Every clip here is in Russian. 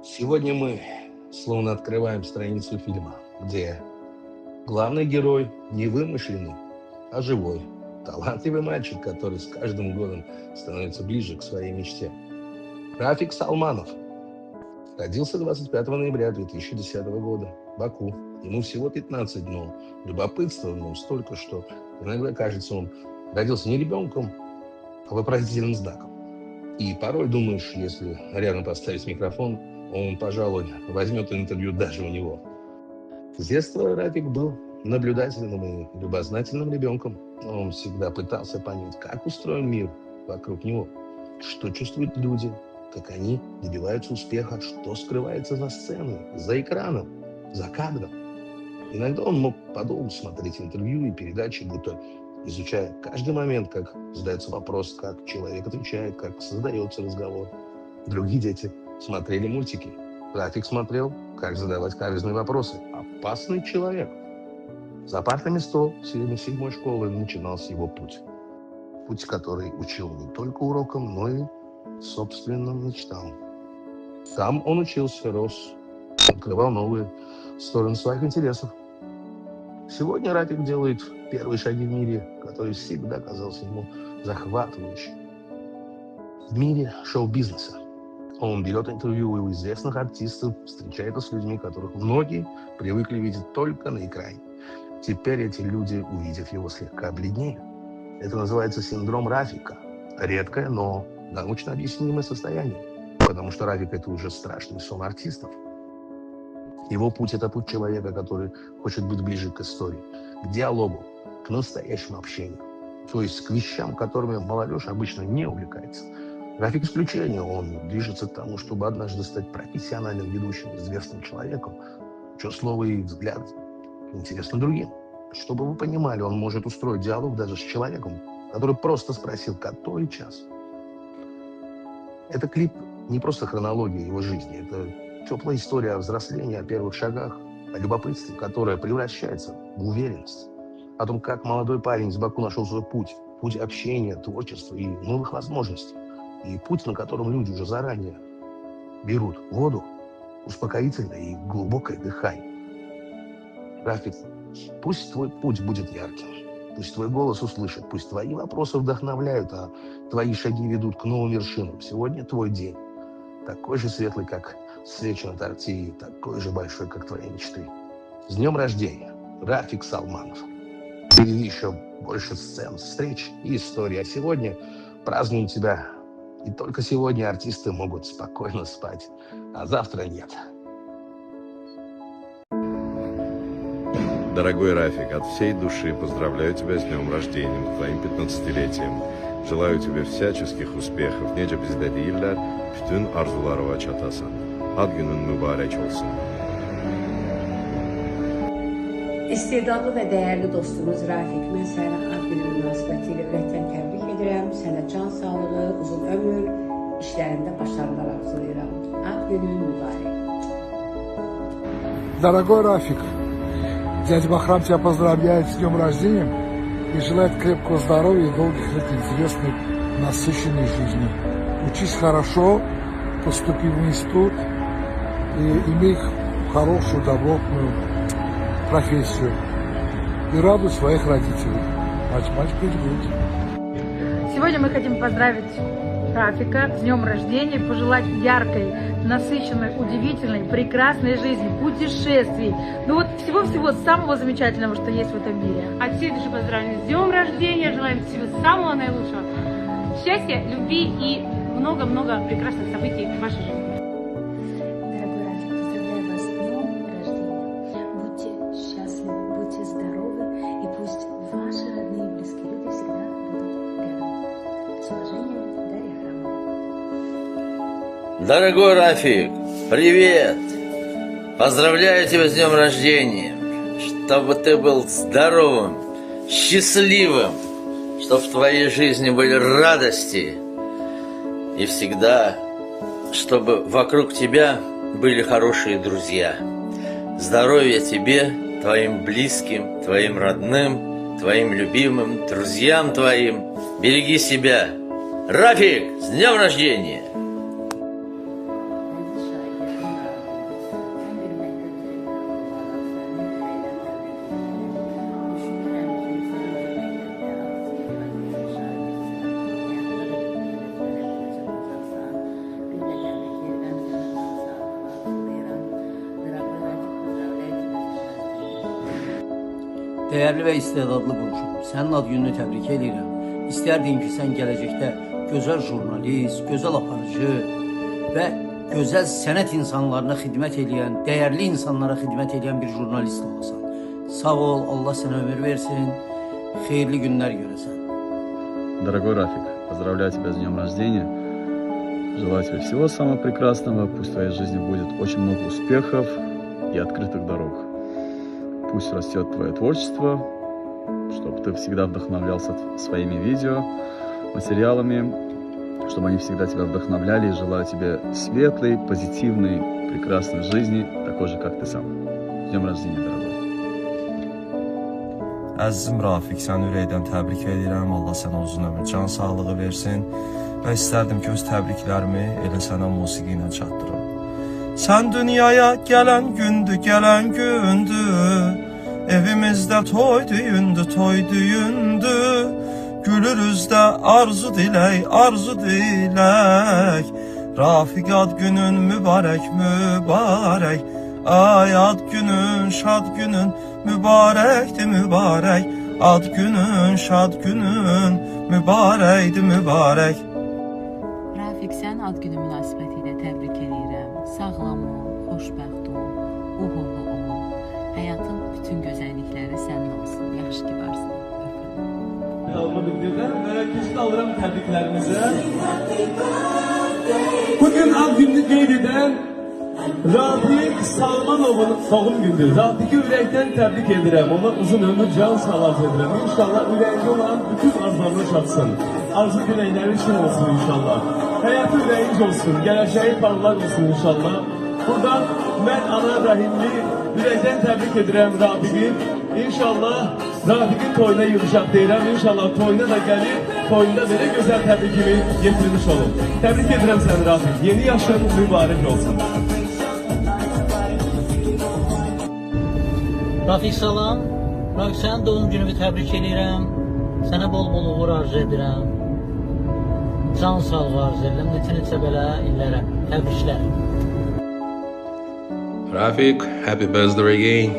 Сегодня мы словно открываем страницу фильма, где главный герой не вымышленный, а живой, талантливый мальчик, который с каждым годом становится ближе к своей мечте. Рафик Салманов родился 25 ноября 2010 года в Баку. Ему всего 15, но любопытства в нем столько, что иногда кажется, он родился не ребенком, а вопросительным знаком. И порой думаешь, если рядом поставить микрофон, он, пожалуй, возьмет интервью даже у него. С детства Рафик был наблюдательным и любознательным ребенком. Он всегда пытался понять, как устроен мир вокруг него, что чувствуют люди, как они добиваются успеха, что скрывается за сценой, за экраном, за кадром. Иногда он мог подолгу смотреть интервью и передачи, будто изучая каждый момент, как задается вопрос, как человек отвечает, как создается разговор. Другие дети смотрели мультики. Рафик смотрел, как задавать каверзные вопросы. Опасный человек. За партами 177 школы начинался его путь. Путь, который учил не только урокам, но и собственным мечтам. Там он учился, рос, открывал новые стороны своих интересов. Сегодня Рафик делает первые шаги в мире, который всегда казался ему захватывающим. В мире шоу-бизнеса. Он берет интервью у известных артистов, встречается с людьми, которых многие привыкли видеть только на экране. Теперь эти люди, увидев его, слегка бледнеют. Это называется синдром Рафика. Редкое, но научно объяснимое состояние. Потому что Рафик – это уже страшный сон артистов. Его путь – это путь человека, который хочет быть ближе к истории, к диалогу, к настоящему общению. То есть к вещам, которыми молодежь обычно не увлекается. Рафик исключение, он движется к тому, чтобы однажды стать профессиональным ведущим, известным человеком, чье слово и взгляд интересны другим. Чтобы вы понимали, он может устроить диалог даже с человеком, который просто спросил, который час. Это клип не просто хронология его жизни, это теплая история о взрослении, о первых шагах, о любопытстве, которое превращается в уверенность. О том, как молодой парень из Баку нашел свой путь общения, творчества и новых возможностей. И путь, на котором люди уже заранее берут воду, успокоительное и глубокое дыхание. Рафик, пусть твой путь будет ярким, пусть твой голос услышат, пусть твои вопросы вдохновляют, а твои шаги ведут к новым вершинам. Сегодня твой день, такой же светлый, как свечи на торте, и такой же большой, как твои мечты. С днем рождения, Рафик Салманов. Впереди еще больше сцен, встреч и историй. А сегодня празднуем тебя. И только сегодня артисты могут спокойно спать, а завтра нет. Дорогой Рафик, от всей души поздравляю тебя с днем рождения, твоим 15-летием. Желаю тебе всяческих успехов. Nece bizde değiller, bütün arzuları çatasın. Ad günün mübarek olsun. İstedadlı və dəyərli dostumuz Rafik, mən sənə ad günü münasibətilə ürəkdən təbrik edirəm. Sənə can sağlığı, uzun ömür, işlərində başarılar arzulayıram. Ad günün mübarək. Дорогой Рафик, дядя Бахрам тебя поздравляет с днем рождения и желает крепкого здоровья и долгих лет интересной, насыщенной жизни. Учись хорошо, поступи в институт и имей хорошую, добротную профессию. И радуй своих родителей. Мать будет. Сегодня мы хотим поздравить Рафика с днем рождения, пожелать яркой, насыщенной, удивительной, прекрасной жизни, путешествий. Ну вот всего-всего самого замечательного, что есть в этом мире. От всей души поздравляю с днем рождения, желаем всего самого наилучшего. Счастья, любви и много-много прекрасных событий в вашей жизни. Дорогой Рафик, поздравляю вас с днем рождения. Будьте счастливы, будьте здоровы, и пусть ваши родные и близкие люди всегда будут рядом. С уважением, Дарья Храмова. Дорогой Рафик, привет! Поздравляю тебя с днем рождения, чтобы ты был здоровым, счастливым, чтобы в твоей жизни были радости и всегда, чтобы вокруг тебя были хорошие друзья. Здоровья тебе, твоим близким, твоим родным, твоим любимым, друзьям твоим. Береги себя. Рафик, с днем рождения! Dəyərli və istedadlı qonşum, sənin ad gününü təbrik edirəm. İstərdim ki, sən gələcəkdə gözəl jurnalist, gözəl aparıcı və gözəl sənət insanlarına xidmət edən, dəyərli insanlara xidmət edən bir jurnalist olasan. Sağ ol, Allah sənə ömür versin, xeyirli günlər görəsən. Дорогой Рафик, поздравляю тебя с днем рождения. Желаю тебе всего самого прекрасного. Пусть в твоей жизни будет очень много успехов и открытых дорог. Пусть растет твое творчество, чтобы ты всегда вдохновлялся своими видео, материалами, чтобы они всегда тебя вдохновляли. И желаю тебе светлой, позитивной, прекрасной жизни, такой же, как ты сам. С dнем rождения, дорогой. Əzizim Rafiq, səni ürəkdən təbrik edirəm. Allah sənə uzun ömür, can sağlığı versin. Və istərdim ki, öz təbriklərimi elə sənə musiqi ilə çatdırım. Sən dünyaya gələn gündür, evimizdə toy düyündür. Gülürüz də arzu dilək. Rafiq ad günün mübarək. Ay ad günün, şad günün, mübarək. Ad günün, şad günün, mübarək. Rafiq, sən ad günü münasibəti ilə təbrik edirəm. Sağlam ol, xoşbəxt ol, uğurlu ol. Həyatın bütün gözəllikləri sənin olsun. Yaxşı ki varsın. Alma bildirəm və keçid alıram təbriklərimizə. Bugün ad gününü qeyd edən Rafiq Salmanov'un doğum gündür. Rafiq'i ürəkdən təbrik edirəm. Ona uzun ömür, can sağlık edirəm. İnşallah ürəyində olan bütün arzularına çatsın. Arzu diləkləri için olsun inşallah. Həyatı ürəyinc olsun, gələcəyi parlaq olsun inşallah. Buradan mən ana rəhimli ürəkdən təbrik edirəm Rafiq'i. İnşallah Rafiq'in toyuna yığışaq deyirəm. İnşallah toyuna da gəlir, toyunda belə gözəl təbrikimi yetirmiş olun. Təbrik edirəm səni Rafiq. Yeni yaşın mübarək olsun. Rafiq salam, Rafiq sənin doğum gününü təbrik edirəm, sənə bol-bol uğur arzu edirəm, can sağlığı arzu edirəm, neçə belə illərə, təbriklər. Rafiq, happy birthday again.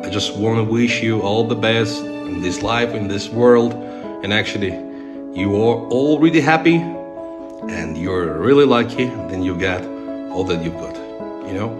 I just want to wish you all the best in this life, in this world, and actually, you are already happy, and you're really lucky, then you got all that you've got, you know?